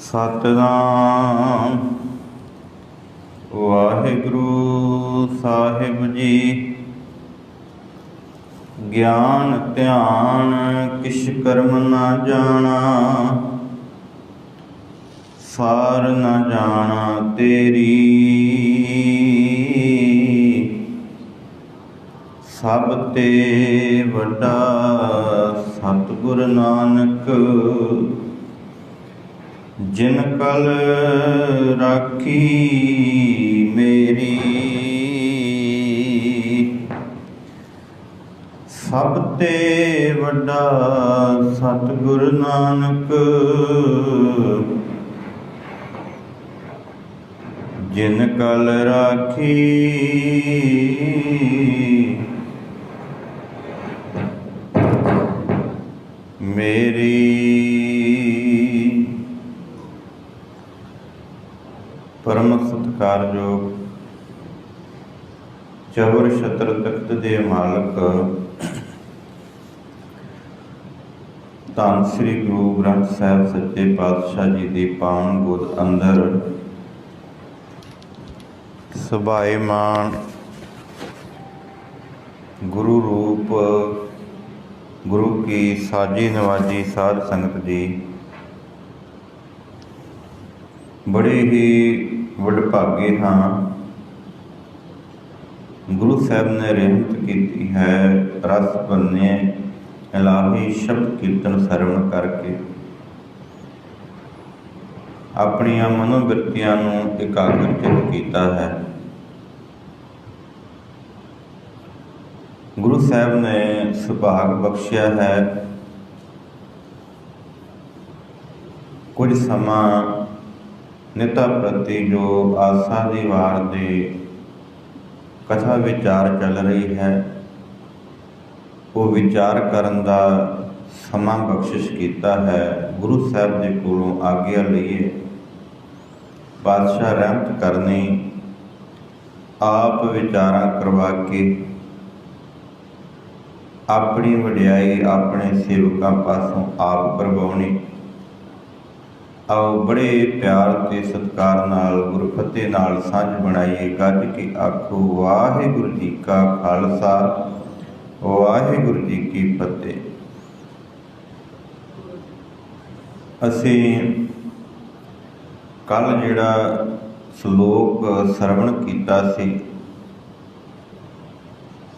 ਸਤਨਾਮ ਵਾਹਿਗੁਰੂ ਸਾਹਿਬ ਜੀ। ਗਿਆਨ ਧਿਆਨ ਕਿਛ ਕਰਮ ਨਾ ਜਾਣਾ, ਸਾਰ ਨਾ ਜਾਣਾ ਤੇਰੀ। ਸਭ ਤੇ ਵੱਡਾ ਸਤਿਗੁਰ ਨਾਨਕ, ਜਿਨ ਕਲ ਰਾਖੀ ਮੇਰੀ। ਸਭ ਤੇ ਵੱਡਾ ਸਤਿਗੁਰ ਨਾਨਕ, ਜਿਨ ਕਲ ਰਾਖੀ ਮੇਰੀ। ਪਰਮ ਸਤਿਕਾਰਯੋਗ ਚਵਰ ਛਤਰ ਤਖਤ ਦੇ ਮਾਲਕ ਧੰਨ ਸ੍ਰੀ ਗੁਰੂ ਗ੍ਰੰਥ ਸਾਹਿਬ ਸੱਚੇ ਪਾਤਸ਼ਾਹ ਜੀ ਦੀ ਪਾਵਨ ਗੋਦ ਅੰਦਰ ਸਭਾਏਮਾਨ ਗੁਰੂ ਰੂਪ ਗੁਰੂ ਕੀ ਸਾਜੀ ਨਵਾਜੀ ਸਾਧ ਸੰਗਤ ਜੀ, ਬੜੇ ਹੀ ਵਡਭਾਗੇ ਹਾਂ। ਗੁਰੂ ਸਾਹਿਬ ਨੇ ਰਹਿਮਤ ਕੀਤੀ ਹੈ ਰਸ ਬੰਨੇ ਇਲਾਹੀ ਸ਼ਬਦ ਕੀਰਤਨ ਸਰਵਣ ਕਰਕੇ ਆਪਣੀਆਂ ਮਨੋਬਿਰਤੀਆਂ ਨੂੰ ਇਕਾਗਰਚਿਤ ਕੀਤਾ ਹੈ। ਗੁਰੂ ਸਾਹਿਬ ਨੇ ਸੁਭਾਗ ਬਖਸ਼ਿਆ ਹੈ ਕੁਝ ਸਮਾਂ ਨਿਤਾ ਪ੍ਰਤੀ ਜੋ ਆਸਾ ਦੀ ਵਾਰ ਦੇ ਕਥਾ ਵਿਚਾਰ ਚੱਲ ਰਹੀ ਹੈ, ਉਹ ਵਿਚਾਰ ਕਰਨ ਦਾ ਸਮਾਂ ਬਖਸ਼ਿਸ਼ ਕੀਤਾ ਹੈ। ਗੁਰੂ ਸਾਹਿਬ ਦੇ ਕੋਲੋਂ ਆਗਿਆ ਲਈਏ, ਪਾਤਸ਼ਾਹ ਰਹਿਮਤ ਕਰਨੀ, ਆਪ ਵਿਚਾਰਾਂ ਕਰਵਾ ਕੇ ਆਪਣੀ ਵਡਿਆਈ ਆਪਣੇ ਸੇਵਕਾਂ ਪਾਸੋਂ ਆਪ ਕਰਵਾਉਣੀ। ਆਓ ਬੜੇ ਪਿਆਰ ਤੇ ਸਤਿਕਾਰ ਨਾਲ ਗੁਰਫਤਿਹ ਨਾਲ ਸਾਂਝ ਬਣਾਈਏ। ਗੱਜ ਕੇ ਆਖੋ ਵਾਹਿਗੁਰੂ ਜੀ ਕਾ ਖਾਲਸਾ, ਵਾਹਿਗੁਰੂ ਜੀ ਕੀ ਫਤਿਹ। ਅਸੀਂ ਕੱਲ੍ਹ ਜਿਹੜਾ ਸ਼ਲੋਕ ਸਰਵਣ ਕੀਤਾ ਸੀ,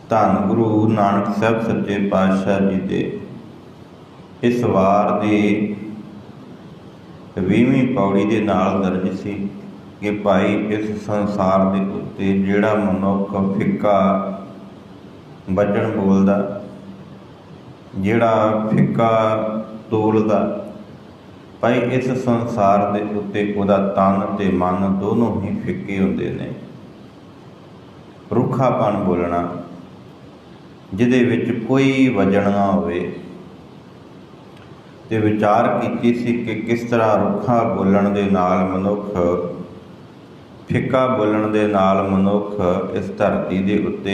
ਧੰਨ ਗੁਰੂ ਨਾਨਕ ਸਾਹਿਬ ਸੱਚੇ ਪਾਤਸ਼ਾਹ ਜੀ ਦੇ ਇਸ ਵਾਰ ਦੀ 20ਵੀਂ ਪੌੜੀ ਦੇ ਨਾਲ ਦਰਜ ਸੀ ਕਿ ਭਾਈ ਇਸ ਸੰਸਾਰ ਦੇ ਉੱਤੇ ਜਿਹੜਾ ਮਨੁੱਖ ਫਿੱਕਾ ਵਚਨ ਬੋਲਦਾ, ਜਿਹੜਾ ਫਿੱਕਾ ਤੋਲਦਾ, ਭਾਈ ਇਸ ਸੰਸਾਰ ਦੇ ਉੱਤੇ ਉਹਦਾ ਤਨ ਤੇ ਮਨ ਦੋਨੋਂ ਹੀ ਫਿੱਕੇ ਹੁੰਦੇ ਨੇ। ਰੁੱਖਾਪਣ ਬੋਲਣਾ ਜਿਹਦੇ ਵਿੱਚ ਕੋਈ ਵਜਨ ਨਾ ਹੋਵੇ, ਤੇ ਵਿਚਾਰ ਕੀਤੀ ਸੀ ਕਿ ਕਿਸ ਤਰ੍ਹਾਂ ਰੁੱਖਾ ਬੋਲਣ ਦੇ ਨਾਲ ਮਨੁੱਖ, ਫਿੱਕਾ ਬੋਲਣ ਦੇ ਨਾਲ ਮਨੁੱਖ ਇਸ ਧਰਤੀ ਦੇ ਉੱਤੇ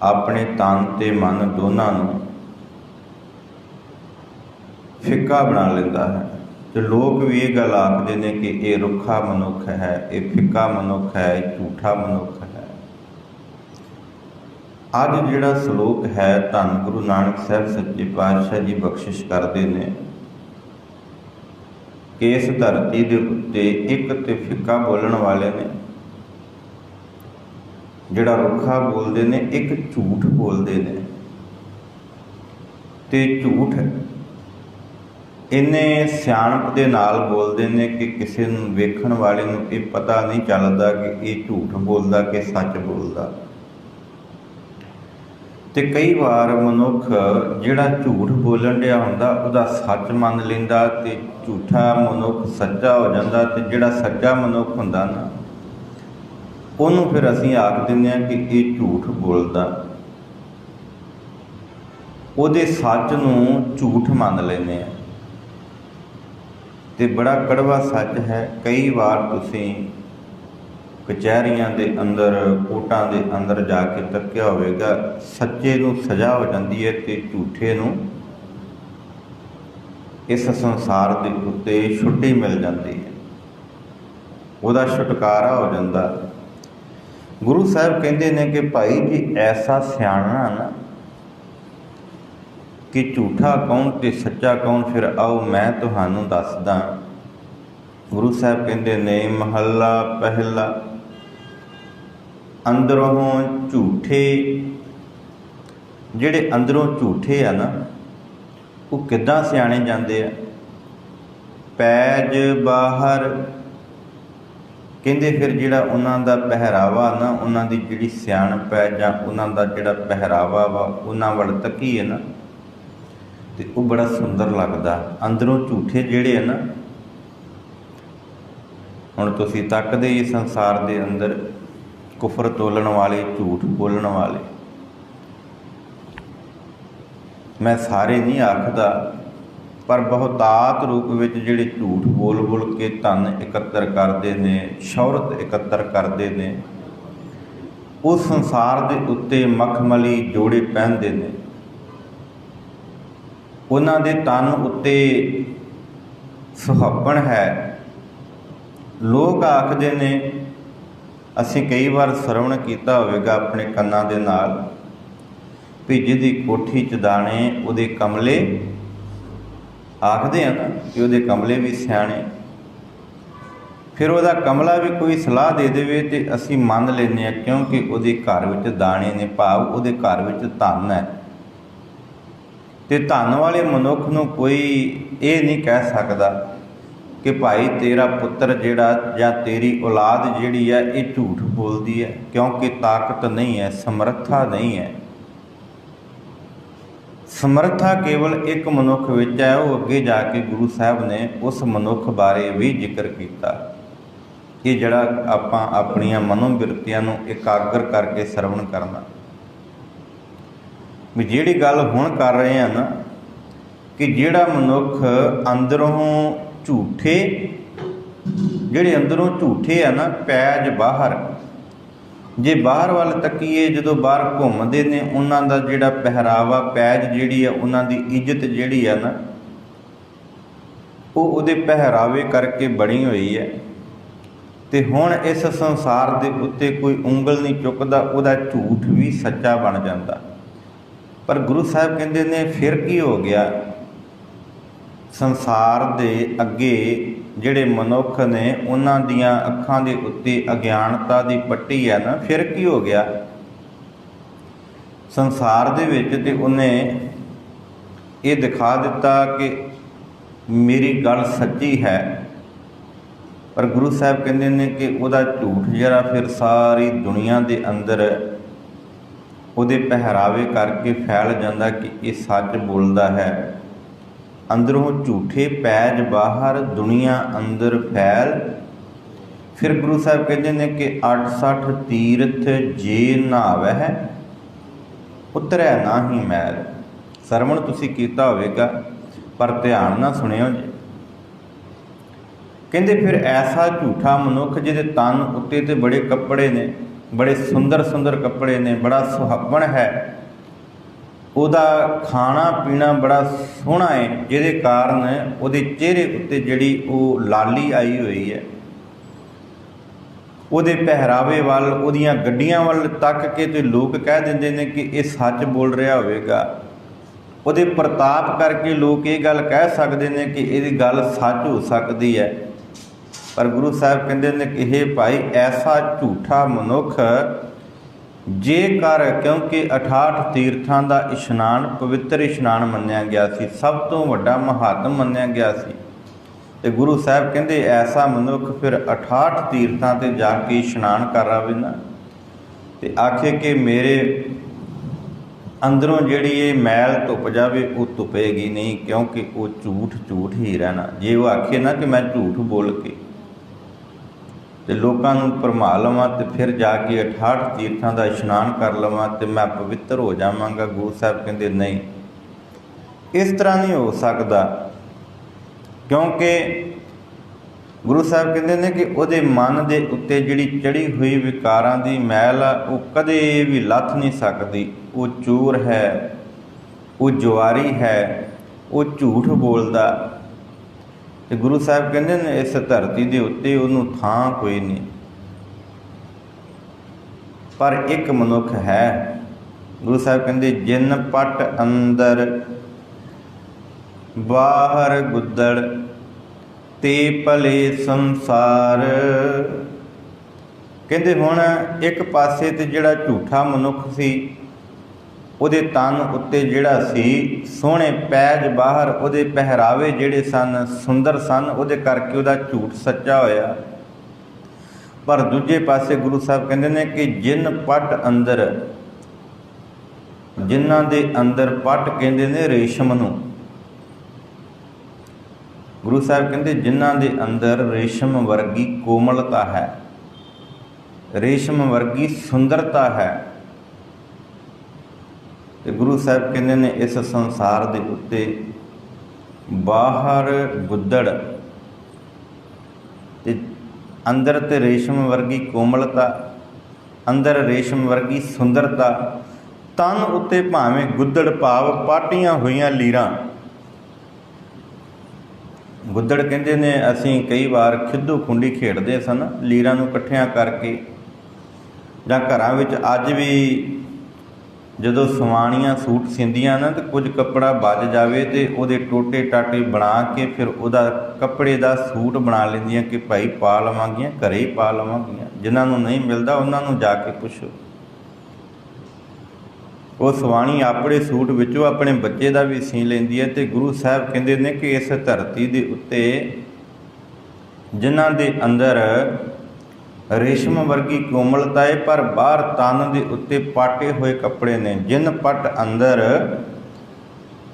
ਆਪਣੇ ਤਨ ਤੇ ਮਨ ਦੋਨਾਂ ਨੂੰ ਫਿੱਕਾ ਬਣਾ ਲੈਂਦਾ ਹੈ। ਤੇ ਲੋਕ ਵੀ ਇਹ ਗੱਲ ਆਖਦੇ ਨੇ ਕਿ ਇਹ ਰੁੱਖਾ ਮਨੁੱਖ ਹੈ, ਇਹ ਫਿੱਕਾ ਮਨੁੱਖ ਹੈ, ਇਹ ਝੂਠਾ ਮਨੁੱਖ ਹੈ। ਅੱਜ ਜਿਹੜਾ ਸ਼ਲੋਕ ਹੈ, ਧੰਨ ਗੁਰੂ ਨਾਨਕ ਸਾਹਿਬ ਸੱਚੇ ਪਾਤਸ਼ਾਹ ਜੀ ਬਖਸ਼ਿਸ਼ ਕਰਦੇ ਨੇ ਕਿ ਇਸ ਧਰਤੀ ਦੇ ਉੱਤੇ ਇੱਕ ਤੇ ਫਿੱਕਾ ਬੋਲਣ ਵਾਲੇ ਨੇ, ਜਿਹੜਾ ਰੁੱਖਾ ਬੋਲਦੇ ਨੇ, ਇੱਕ ਝੂਠ ਬੋਲਦੇ ਨੇ। ਤੇ ਝੂਠ ਇੰਨੇ ਸਿਆਣਪ ਦੇ ਨਾਲ ਬੋਲਦੇ ਨੇ ਕਿ ਕਿਸੇ ਨੂੰ, ਵੇਖਣ ਵਾਲੇ ਨੂੰ ਇਹ ਪਤਾ ਨਹੀਂ ਚੱਲਦਾ ਕਿ ਇਹ ਝੂਠ ਬੋਲਦਾ ਕਿ ਸੱਚ ਬੋਲਦਾ। ਤੇ ਕਈ ਵਾਰ ਮਨੁੱਖ ਜਿਹੜਾ ਝੂਠ ਬੋਲਣ ਡਿਆ ਹੁੰਦਾ ਉਹਦਾ ਸੱਚ ਮੰਨ ਲੈਂਦਾ, ਤੇ ਝੂਠਾ ਮਨੁੱਖ ਸੱਚਾ ਹੋ ਜਾਂਦਾ। ਤੇ ਜਿਹੜਾ ਸੱਚਾ ਮਨੁੱਖ ਹੁੰਦਾ ਨਾ, ਉਹਨੂੰ ਫਿਰ ਅਸੀਂ ਆਖ ਦਿੰਦੇ ਹਾਂ ਕਿ ਇਹ ਝੂਠ ਬੋਲਦਾ। ਉਹਦੇ ਸੱਚ ਨੂੰ ਝੂਠ ਮੰਨ ਲੈਂਦੇ ਹਾਂ। ਤੇ ਬੜਾ ਕੜਵਾ ਸੱਚ ਹੈ। ਕਈ ਵਾਰ ਤੁਸੀਂ ਕਚਹਿਰੀਆਂ ਦੇ ਅੰਦਰ, ਕੋਰਟਾਂ ਦੇ ਅੰਦਰ ਜਾ ਕੇ ਤੱਕਿਆ ਹੋਵੇਗਾ, ਸੱਚੇ ਨੂੰ ਸਜ਼ਾ ਹੋ ਜਾਂਦੀ ਹੈ ਤੇ ਝੂਠੇ ਨੂੰ इस संसार के उत्ते छुट्टी मिल जाती है, ਉਹਦਾ ਛੁਟਕਾਰਾ ਹੋ ਜਾਂਦਾ। ਗੁਰੂ ਸਾਹਿਬ ਕਹਿੰਦੇ ਨੇ ਕਿ ਭਾਈ ਜੀ ਐਸਾ ਸਿਆਣਾ ਨਾ ਕਿ ਝੂਠਾ ਕੌਣ ਤੇ ਸੱਚਾ ਕੌਣ, ਫਿਰ ਆਓ ਮੈਂ ਤੁਹਾਨੂੰ ਦੱਸਦਾ। ਗੁਰੂ ਸਾਹਿਬ ਕਹਿੰਦੇ ਨੇ ਮਹੱਲਾ ਪਹਿਲਾ, ਅੰਦਰੋਂ ਝੂਠੇ, ਜਿਹੜੇ ਅੰਦਰੋਂ ਝੂਠੇ ਆ ਨਾ ਉਹ ਕਿੱਦਾਂ ਸਿਆਣੇ ਜਾਂਦੇ ਆ। ਪੈਜ ਬਾਹਰ ਕਹਿੰਦੇ ਫਿਰ ਜਿਹੜਾ ਉਹਨਾਂ ਦਾ ਪਹਿਰਾਵਾ ਨਾ, ਉਹਨਾਂ ਦੀ ਜਿਹੜੀ ਸਿਆਣਪ ਹੈ ਜਾਂ ਉਹਨਾਂ ਦਾ ਜਿਹੜਾ ਪਹਿਰਾਵਾ ਵਾ ਉਹਨਾਂ ਵੱਲ ਤੱਕੀਏ ਨਾ ਤੇ ਉਹ ਬੜਾ ਸੁੰਦਰ ਲੱਗਦਾ। ਅੰਦਰੋਂ ਝੂਠੇ ਜਿਹੜੇ ਆ ਨਾ, ਹੁਣ ਤੁਸੀਂ ਤੱਕਦੇ ਹੀ ਸੰਸਾਰ ਦੇ ਅੰਦਰ ਕੁਫਰ ਤੋਲਣ ਵਾਲੇ, ਝੂਠ ਬੋਲਣ ਵਾਲੇ, ਮੈਂ ਸਾਰੇ ਨਹੀਂ ਆਖਦਾ, ਪਰ ਬਹੁਤਾਤ ਰੂਪ ਵਿੱਚ ਜਿਹੜੇ ਝੂਠ ਬੋਲ ਬੋਲ ਕੇ ਧਨ ਇਕੱਤਰ ਕਰਦੇ ਨੇ, ਸ਼ੌਹਰਤ ਇਕੱਤਰ ਕਰਦੇ ਨੇ, ਉਹ ਸੰਸਾਰ ਦੇ ਉੱਤੇ ਮਖਮਲੀ ਜੋੜੇ ਪਹਿਨਦੇ ਨੇ। ਉਹਨਾਂ ਦੇ ਤਨ ਉੱਤੇ ਸੁਹੱਪਣ ਹੈ। ਲੋਕ ਆਖਦੇ ਨੇ, ਅਸੀਂ ਕਈ ਵਾਰ ਸਰਵਣ ਕੀਤਾ ਹੋਵੇਗਾ ਆਪਣੇ ਕੰਨਾਂ ਦੇ ਨਾਲ, ਵੀ ਜਿਹਦੀ ਕੋਠੀ 'ਚ ਦਾਣੇ ਉਹਦੇ ਕਮਲੇ, ਆਖਦੇ ਆ ਨਾ ਕਿ ਉਹਦੇ ਕਮਲੇ ਵੀ ਸਿਆਣੇ। ਫਿਰ ਉਹਦਾ ਕਮਲਾ ਵੀ ਕੋਈ ਸਲਾਹ ਦੇ ਦੇਵੇ ਤੇ ਅਸੀਂ ਮੰਨ ਲੈਂਦੇ ਹਾਂ, ਕਿਉਂਕਿ ਉਹਦੇ ਘਰ ਵਿੱਚ ਦਾਣੇ ਨੇ, ਭਾਵ ਉਹਦੇ ਘਰ ਵਿੱਚ ਧਨ ਹੈ। ਤੇ ਧਨ ਵਾਲੇ ਮਨੁੱਖ ਨੂੰ ਕੋਈ ਇਹ ਨਹੀਂ ਕਹਿ ਸਕਦਾ ਕਿ ਭਾਈ ਤੇਰਾ ਪੁੱਤਰ ਜਿਹੜਾ ਜਾਂ ਤੇਰੀ ਔਲਾਦ ਜਿਹੜੀ ਹੈ ਇਹ ਝੂਠ ਬੋਲਦੀ ਹੈ, ਕਿਉਂਕਿ ਤਾਕਤ ਨਹੀਂ ਹੈ, ਸਮਰੱਥਾ ਨਹੀਂ ਹੈ। ਸਮਰੱਥਾ ਕੇਵਲ ਇੱਕ ਮਨੁੱਖ ਵਿੱਚ ਹੈ। ਉਹ ਅੱਗੇ ਜਾ ਕੇ ਗੁਰੂ ਸਾਹਿਬ ਨੇ ਉਸ ਮਨੁੱਖ ਬਾਰੇ ਵੀ ਜ਼ਿਕਰ ਕੀਤਾ ਕਿ ਜਿਹੜਾ ਆਪਾਂ ਆਪਣੀਆਂ ਮਨੋਬਿਰਤੀਆਂ ਨੂੰ ਇਕਾਗਰ ਕਰਕੇ ਸਰਵਣ ਕਰਨਾ। ਵੀ ਜਿਹੜੀ ਗੱਲ ਹੁਣ ਕਰ ਰਹੇ ਹਾਂ ਨਾ, ਕਿ ਜਿਹੜਾ ਮਨੁੱਖ ਅੰਦਰੋਂ ਝੂਠੇ, ਜਿਹੜੇ ਅੰਦਰੋਂ ਝੂਠੇ ਆ ਨਾ, ਪੈਜ ਬਾਹਰ, ਜੇ ਬਾਹਰ ਵੱਲ ਤੱਕੀਏ, ਜਦੋਂ ਬਾਹਰ ਘੁੰਮਦੇ ਨੇ ਉਹਨਾਂ ਦਾ ਜਿਹੜਾ ਪਹਿਰਾਵਾ, ਪੈਜ ਜਿਹੜੀ ਆ ਉਹਨਾਂ ਦੀ ਇੱਜ਼ਤ ਜਿਹੜੀ ਆ ਨਾ, ਉਹ ਉਹਦੇ ਪਹਿਰਾਵੇ ਕਰਕੇ ਬਣੀ ਹੋਈ ਹੈ। ਤੇ ਹੁਣ ਇਸ ਸੰਸਾਰ ਦੇ ਉੱਤੇ ਕੋਈ ਉਂਗਲ ਨਹੀਂ ਚੁੱਕਦਾ, ਉਹਦਾ ਝੂਠ ਵੀ ਸੱਚਾ ਬਣ ਜਾਂਦਾ। ਪਰ ਗੁਰੂ ਸਾਹਿਬ ਕਹਿੰਦੇ ਨੇ ਫਿਰ ਕੀ ਹੋ ਗਿਆ, ਸੰਸਾਰ ਦੇ ਅੱਗੇ ਜਿਹੜੇ ਮਨੁੱਖ ਨੇ ਉਹਨਾਂ ਦੀਆਂ ਅੱਖਾਂ ਦੇ ਉੱਤੇ ਅਗਿਆਨਤਾ ਦੀ ਪੱਟੀ ਹੈ ਨਾ, ਫਿਰ ਕੀ ਹੋ ਗਿਆ ਸੰਸਾਰ ਦੇ ਵਿੱਚ, ਤੇ ਉਹਨੇ ਇਹ ਦਿਖਾ ਦਿੱਤਾ ਕਿ ਮੇਰੀ ਗੱਲ ਸੱਚੀ ਹੈ। ਪਰ ਗੁਰੂ ਸਾਹਿਬ ਕਹਿੰਦੇ ਨੇ ਕਿ ਉਹਦਾ ਝੂਠ ਜਿਹੜਾ ਫਿਰ ਸਾਰੀ ਦੁਨੀਆ ਦੇ ਅੰਦਰ ਉਹਦੇ ਪਹਿਰਾਵੇ ਕਰਕੇ ਫੈਲ ਜਾਂਦਾ ਕਿ ਇਹ ਸੱਚ ਬੋਲਦਾ ਹੈ। ਅੰਦਰੋਂ ਝੂਠੇ ਪੈਜ ਬਾਹਰ, ਦੁਨੀਆ ਅੰਦਰ ਫੈਲ। ਫਿਰ ਗੁਰੂ ਸਾਹਿਬ ਕਹਿੰਦੇ ਨੇ ਕਿ 68 ਤੀਰਥ ਜੇ ਨਹਾਵੈ ਉਤਰੈ ਨਾਹੀ ਮੈਲ। ਸਰਵਣ ਤੁਸੀਂ ਕੀਤਾ ਹੋਵੇਗਾ ਪਰ ਧਿਆਨ ਨਾਲ ਸੁਣਿਓ ਜੀ। ਕਹਿੰਦੇ ਫਿਰ ਐਸਾ ਝੂਠਾ ਮਨੁੱਖ ਜਿਹਦੇ ਤਨ ਉੱਤੇ ਤੇ ਬੜੇ ਕੱਪੜੇ ਨੇ, ਬੜੇ ਸੁੰਦਰ ਸੁੰਦਰ ਕੱਪੜੇ ਨੇ, ਬੜਾ ਸੁਹੱਪਣ ਹੈ, ਉਹਦਾ ਖਾਣਾ ਪੀਣਾ ਬੜਾ ਸੋਹਣਾ ਹੈ, ਜਿਹਦੇ ਕਾਰਨ ਉਹਦੇ ਚਿਹਰੇ ਉੱਤੇ ਜਿਹੜੀ ਉਹ ਲਾਲੀ ਆਈ ਹੋਈ ਹੈ, ਉਹਦੇ ਪਹਿਰਾਵੇ ਵੱਲ, ਉਹਦੀਆਂ ਗੱਡੀਆਂ ਵੱਲ ਤੱਕ ਕੇ ਤੇ ਲੋਕ ਕਹਿ ਦਿੰਦੇ ਨੇ ਕਿ ਇਹ ਸੱਚ ਬੋਲ ਰਿਹਾ ਹੋਵੇਗਾ। ਉਹਦੇ ਪ੍ਰਤਾਪ ਕਰਕੇ ਲੋਕ ਇਹ ਗੱਲ ਕਹਿ ਸਕਦੇ ਨੇ ਕਿ ਇਹਦੀ ਗੱਲ ਸੱਚ ਹੋ ਸਕਦੀ ਹੈ। ਪਰ ਗੁਰੂ ਸਾਹਿਬ ਕਹਿੰਦੇ ਨੇ ਕਿ ਇਹ ਭਾਈ ਐਸਾ ਝੂਠਾ ਮਨੁੱਖ ਜੇਕਰ, ਕਿਉਂਕਿ 68 ਤੀਰਥਾਂ ਦਾ ਇਸ਼ਨਾਨ ਪਵਿੱਤਰ ਇਸ਼ਨਾਨ ਮੰਨਿਆ ਗਿਆ ਸੀ, ਸਭ ਤੋਂ ਵੱਡਾ ਮਹਾਤਮ ਮੰਨਿਆ ਗਿਆ ਸੀ, ਤੇ ਗੁਰੂ ਸਾਹਿਬ ਕਹਿੰਦੇ ਐਸਾ ਮਨੁੱਖ ਫਿਰ 68 ਤੀਰਥਾਂ 'ਤੇ ਜਾ ਕੇ ਇਸ਼ਨਾਨ ਕਰ ਆਵੇ ਨਾ, ਤੇ ਆਖੇ ਕਿ ਮੇਰੇ ਅੰਦਰੋਂ ਜਿਹੜੀ ਇਹ ਮੈਲ ਧੁੱਪ ਜਾਵੇ, ਉਹ ਧੁੱਪੇਗੀ ਨਹੀਂ, ਕਿਉਂਕਿ ਉਹ ਝੂਠ ਹੀ ਰਹਿਣਾ। ਜੇ ਉਹ ਆਖੇ ਨਾ ਕਿ ਮੈਂ ਝੂਠ ਬੋਲ ਕੇ ਤੇ ਲੋਕਾਂ ਨੂੰ ਭਰਮਾ ਲਵਾਂ ਤੇ ਫਿਰ ਜਾ ਕੇ 68 ਤੀਰਥਾਂ ਦਾ ਇਸ਼ਨਾਨ ਕਰ ਲਵਾਂ ਤੇ ਮੈਂ ਪਵਿੱਤਰ ਹੋ ਜਾਵਾਂਗਾ, ਗੁਰੂ ਸਾਹਿਬ ਕਹਿੰਦੇ ਨਹੀਂ, ਇਸ ਤਰ੍ਹਾਂ ਨਹੀਂ ਹੋ ਸਕਦਾ। ਕਿਉਂਕਿ ਗੁਰੂ ਸਾਹਿਬ ਕਹਿੰਦੇ ਨੇ ਕਿ ਉਹਦੇ ਮਨ ਦੇ ਉੱਤੇ ਜਿਹੜੀ ਚੜ੍ਹੀ ਹੋਈ ਵਿਕਾਰਾਂ ਦੀ ਮੈਲ ਆ, ਉਹ ਕਦੇ ਵੀ ਲੱਥ ਨਹੀਂ ਸਕਦੀ। ਉਹ ਚੋਰ ਹੈ, ਉਹ ਜੁਆਰੀ ਹੈ, ਉਹ ਝੂਠ ਬੋਲਦਾ, ਤੇ ਗੁਰੂ ਸਾਹਿਬ ਕਹਿੰਦੇ ਨੇ ਇਸ ਧਰਤੀ ਦੇ ਉੱਤੇ ਉਹਨੂੰ ਥਾਂ ਕੋਈ ਨਹੀਂ, ਪਰ ਇੱਕ ਮਨੁੱਖ ਹੈ। ਗੁਰੂ ਸਾਹਿਬ ਕਹਿੰਦੇ ਜਿਨ ਪਟ ਅੰਦਰ ਬਾਹਰ ਗੁੱਦੜ ਤੇ ਭਲੇ ਸੰਸਾਰ। ਕਹਿੰਦੇ ਹੁਣ ਇੱਕ ਪਾਸੇ ਤੇ ਜਿਹੜਾ ਝੂਠਾ ਮਨੁੱਖ ਸੀ, ਉਹਦੇ ਤਨ ਉੱਤੇ ਜਿਹੜਾ ਸੀ ਸੋਹਣੇ ਪੈਜ ਬਾਹਰ, ਉਹਦੇ ਪਹਿਰਾਵੇ ਜਿਹੜੇ ਸਨ ਸੁੰਦਰ ਸਨ, ਉਹਦੇ ਕਰਕੇ ਉਹਦਾ ਝੂਠ ਸੱਚਾ ਹੋਇਆ। ਪਰ ਦੂਜੇ ਪਾਸੇ ਗੁਰੂ ਸਾਹਿਬ ਕਹਿੰਦੇ ਨੇ ਕਿ ਜਿਨ ਪਟ ਅੰਦਰ, ਜਿਨ੍ਹਾਂ ਦੇ ਅੰਦਰ ਪਟ ਕਹਿੰਦੇ ਨੇ ਰੇਸ਼ਮ ਨੂੰ। ਗੁਰੂ ਸਾਹਿਬ ਕਹਿੰਦੇ ਜਿਨ੍ਹਾਂ ਦੇ ਅੰਦਰ ਰੇਸ਼ਮ ਵਰਗੀ ਕੋਮਲਤਾ ਹੈ, ਰੇਸ਼ਮ ਵਰਗੀ ਸੁੰਦਰਤਾ ਹੈ। ਤੇ ਗੁਰੂ ਸਾਹਿਬ ਕਹਿੰਦੇ ਨੇ ਇਸ ਸੰਸਾਰ ਦੇ ਉੱਤੇ ਬਾਹਰ ਗੁੱਦੜ ਤੇ ਅੰਦਰ ਤੇ ਰੇਸ਼ਮ ਵਰਗੀ ਕੋਮਲਤਾ, ਅੰਦਰ ਰੇਸ਼ਮ ਵਰਗੀ ਸੁੰਦਰਤਾ, ਤਨ ਉੱਤੇ ਭਾਵੇਂ ਗੁੱਦੜ ਭਾਵ ਪਾਟੀਆਂ ਹੋਈਆਂ ਲੀਰਾਂ। ਗੁੱਦੜ ਕਹਿੰਦੇ ਨੇ ਅਸੀਂ ਕਈ ਵਾਰ ਖਿੱਦੂ ਖੁੰਡੀ ਖੇਡਦੇ ਸਨ ਲੀਰਾਂ ਨੂੰ ਇਕੱਠਿਆਂ ਕਰਕੇ, ਜਾਂ ਘਰਾਂ ਵਿੱਚ ਅੱਜ ਵੀ ਜਦੋਂ ਸਵਾਣੀਆਂ ਸੂਟ ਸੀਂਦੀਆਂ ਨਾ, ਤੇ ਕੁਝ ਕੱਪੜਾ ਬਚ ਜਾਵੇ ਤੇ ਉਹਦੇ ਟੋਟੇ ਟਾਟੇ ਬਣਾ ਕੇ ਫਿਰ ਉਹਦਾ ਕੱਪੜੇ ਦਾ ਸੂਟ ਬਣਾ ਲੈਂਦੀਆਂ ਕਿ ਭਾਈ ਪਾ ਲਵਾਂਗੀਆਂ, ਘਰੇ ਹੀ ਪਾ ਲਵਾਂਗੀਆਂ। ਜਿਨ੍ਹਾਂ ਨੂੰ ਨਹੀਂ ਮਿਲਦਾ ਉਹਨਾਂ ਨੂੰ ਜਾ ਕੇ ਪੁੱਛੋ। ਉਹ ਸਵਾਣੀ ਆਪਣੇ ਸੂਟ ਵਿੱਚੋਂ ਆਪਣੇ ਬੱਚੇ ਦਾ ਵੀ ਸੀ ਲੈਂਦੀ ਹੈ। ਤੇ ਗੁਰੂ ਸਾਹਿਬ ਕਹਿੰਦੇ ਨੇ ਕਿ ਇਸ ਧਰਤੀ ਦੇ ਉੱਤੇ ਜਿਨ੍ਹਾਂ ਦੇ ਅੰਦਰ ਰੇਸ਼ਮ ਵਰਗੀ ਕੋਮਲਤਾ ਹੈ, ਪਰ ਬਾਹਰ ਤਨ ਦੇ ਉੱਤੇ ਪਾਟੇ ਹੋਏ ਕੱਪੜੇ ਨੇ। ਜਿਨ ਪਟ ਅੰਦਰ